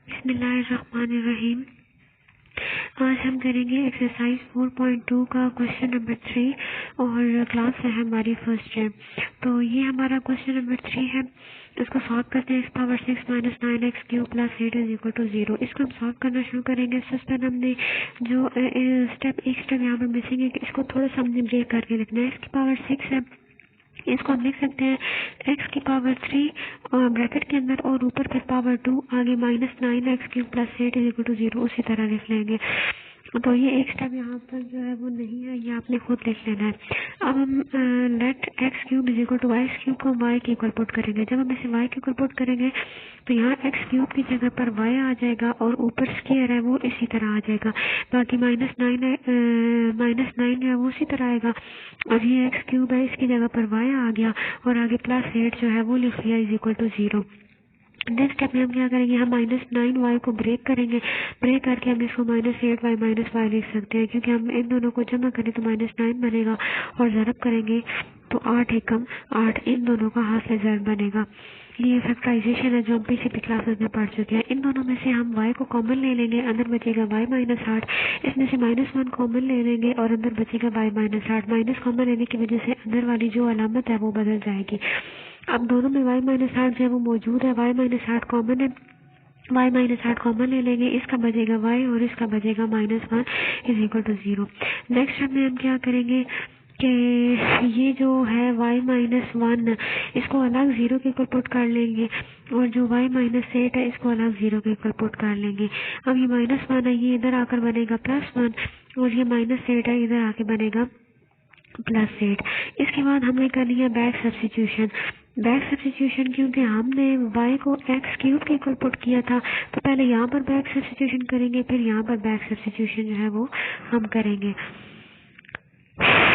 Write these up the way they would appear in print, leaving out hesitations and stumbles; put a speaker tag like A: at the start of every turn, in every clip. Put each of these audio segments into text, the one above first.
A: बिस्मिल्लाहिर्रहमानिर्रहीम। आज हम करेंगे एक्सरसाइज 4.2 का क्वेश्चन नंबर 3 और क्लास है हमारी फर्स्ट है। तो ये हमारा क्वेश्चन नंबर 3 है। इसको सॉल्व करते हैं। x⁻6 - 9x cube + 8 = 0। इसको हम सॉल्व करना शुरू करेंगे। सबसे पहले हमने जो एक स्टेप यहाँ पर मिसिंग है, इसको थोड़ा सा हमने ब्रेक करके लिखना है। x⁻6 है, इसको हम लिख सकते हैं x⁻3 और ब्रैकेट के अंदर और ऊपर फिर पावर 2 आगे -9x क्यूब + 8 = 0 उसी तरह लिख लेंगे। तो ये एक स्टेप यहाँ पर जो है वो नहीं है, ये आपने खुद लिख लेना है। अब हम लेट x³ = x³ को y के इक्वल पुट करेंगे। जब हम इसे y के इक्वल पुट करेंगे तो यहाँ x³ की जगह पर y आ जाएगा और ऊपर स्क्वायर है वो इसी तरह आ जाएगा। बाकी -9 है वो उसी तरह आएगा। अब ये x³ है, इसकी जगह पर y आ गया और आगे +8 जो है वो लिख लिया = 0। नेक्स्ट स्टेप में हम क्या करेंगे, हम -9y को ब्रेक करेंगे। ब्रेक करके हम इसको -8y - y लिख सकते हैं, क्योंकि हम इन दोनों को जमा करें तो -9 बनेगा और ज़रब करेंगे तो 8 एकम 8 इन दोनों का हासिल ज़रब बनेगा। ये फैक्टराइजेशन है जो हम पिछली क्लासेस में पढ़ चुके हैं। इन दोनों में से हम y को कॉमन ले लेंगे, अंदर बचेगा y - 8। इसमें से -1 कॉमन ले लेंगे और अंदर बचेगा y - 8। माइनस कॉमन लेने की वजह से अंदर वाली जो अलामत है वो बदल जाएगी। अब दोनों में y - 8 जो है वो मौजूद है, y - 8 कॉमन है, y - 8 कॉमन ले लेंगे। इसका बचेगा y और इसका बचेगा -1 = 0। नेक्स्ट में हम क्या करेंगे कि ये जो है y - 1 इसको अलग 0 के इक्वल पुट कर लेंगे और जो y - 8 है इसको अलग 0 के इक्वल पुट कर लेंगे। अब ये -1 है, ये इधर आकर बनेगा +1 और ये -8 है, इधर आके बनेगा +8। इसके बाद हमने करनी है बैक सब्स्टिट्यूशन। बैक सब्स्टिट्यूशन क्योंकि हमने y को x³ के इक्वल पुट किया था, तो पहले यहाँ पर बैक सब्स्टिट्यूशन करेंगे, फिर यहाँ पर बैक सब्स्टिट्यूशन जो है वो हम करेंगे।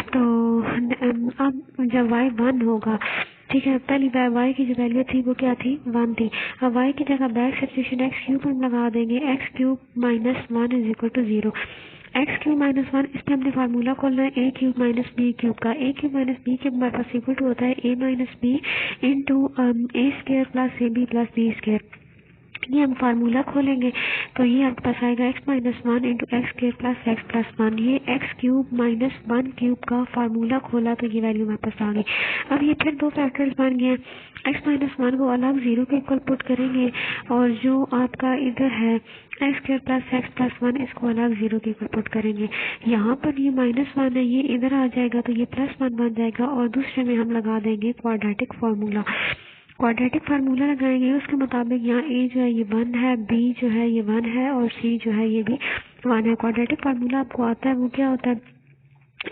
A: तो अब जब y 1 होगा, ठीक है, पहली y की जो वैल्यू थी वो क्या थी, 1 थी। अब y की जगह बैक सब्स्टिट्यूशन x³ हम लगा देंगे, x³ - 1 = 0। x³ - 1 इस पर हमने फार्मूला खोलना है a³ - b³ का। a³ - b³ हमारे पास इक्वल टू होता है a - b into a² + ab + b²। ये हम फार्मूला खोलेंगे तो ये आपके पास आएगा x - 1 इंटू x² + x + 1। ये x³ - 1³ का फार्मूला खोला तो ये वैल्यू हमारे पास आ गई। अब ये फिर दो फैक्टर्स बन गए। x - 1 को अलग 0 के इक्वल पुट करेंगे और जो आपका इधर है x² + x + 1 इसको अलग 0 के इक्वल पुट करेंगे। यहाँ पर ये -1 है, ये इधर आ जाएगा तो ये +1 बन जाएगा और दूसरे में हम लगा देंगे क्वाड्रेटिक फार्मूला। क्वाड्रेटिक फार्मूला लगाएंगे, उसके मुताबिक यहाँ a जो है ये 1 है, b जो है ये 1 है और c जो है ये भी 1 है। क्वाड्रेटिक फार्मूला आपको आता है, वो क्या होता है,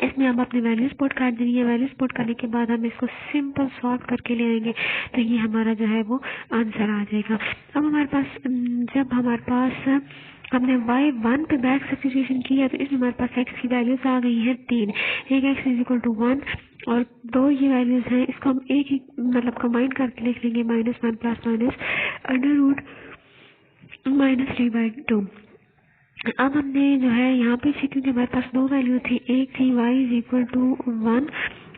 A: इसमें हम अपनी वैल्यूज पुट कर देंगे। वैल्यूज पुट करने के बाद हम इसको सिंपल सॉल्व करके ले आएंगे तो ये हमारा जो है वो आंसर आ जाएगा। अब हमारे पास जब हमारे पास हमने y1 पे बैक सब्स्टिट्यूशन किया तो इसमें हमारे पास x की वैल्यूज आ गई हैं 3। एक x = 1 और 2 ये वैल्यूज हैं, इसको हम एक ही मतलब कंबाइन करके लिख लेंगे, -1 + -√-3/2। अब हमने जो है यहाँ पे से क्योंकि हमारे पास 2 वैल्यू थी, एक थी y = 1।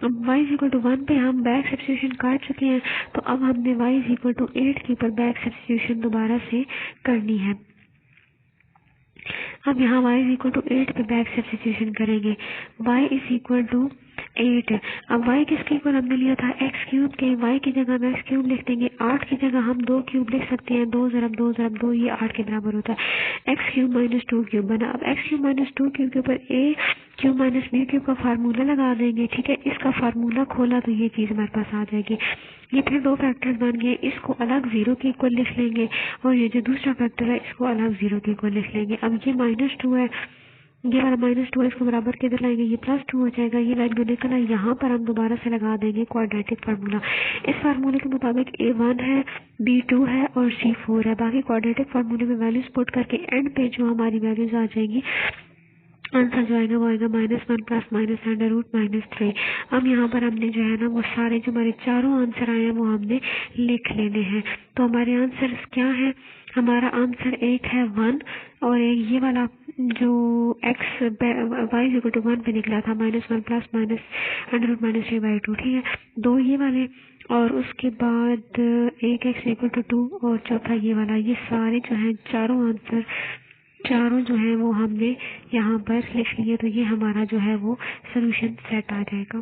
A: अब y = 1 पे हम बैक सब्स्टिट्यूशन कर चुके हैं, तो अब हमने y = 8 के ऊपर बैक सब्स्टिट्यूशन दोबारा से करनी है। अब यहाँ y = 8 पे बैक सब्स्टिट्यूशन करेंगे, y = 8। अब y किसके इक्वल हमने लिया था, x³ के। y की जगह हम x³ लिख देंगे, 8 की जगह हम 2 क्यूब लिख सकते हैं, 2 × 2 × 2 ये 8 के बराबर होता है। x³ - 2³ बना। अब x³ - 2³ के ऊपर a³ - b³ का फार्मूला लगा देंगे, ठीक है। इसका फार्मूला खोला तो ये चीज़ हमारे पास आ जाएगी। ये फिर दो फैक्टर्स बन गए, इसको अलग 0 के इक्वल लिख लेंगे और ये जो दूसरा फैक्टर है इसको अलग 0 के इक्वल लिख लेंगे। अब ये -2 है, ये वाला -2 है, इसको बराबर के इधर लाएंगे, ये +2 हो जाएगा। ये वैल्यू निकल आई, यहाँ पर हम दोबारा से लगा देंगे क्वाड्रेटिक फार्मूला। इस फार्मूले के मुताबिक a 1 है, b 2 है और c 4 है। बाकी क्वाड्रेटिक फार्मूले में वैल्यूज पुट करके एंड पे जो हमारी वैल्यूज आ जाएंगी, आंसर जो आएगा वो आएगा -1 + -√-3। अब यहाँ पर हमने जो है ना वो सारे जो हमारे चारों आंसर आए हैं वो हमने लिख लेने हैं। तो हमारे आंसर क्या है, हमारा आंसर एक है 1 और एक ये वाला जो x y=1 पे निकला था -1 प्लस माइनस √-3/2, ठीक है, दो ये वाले और उसके बाद एक x=2 और चौथा ये वाला। ये सारे जो हैं चारों आंसर चारों जो हैं वो हमने यहाँ पर लिख लिए, तो ये हमारा जो है वो सोल्यूशन सेट आ जाएगा।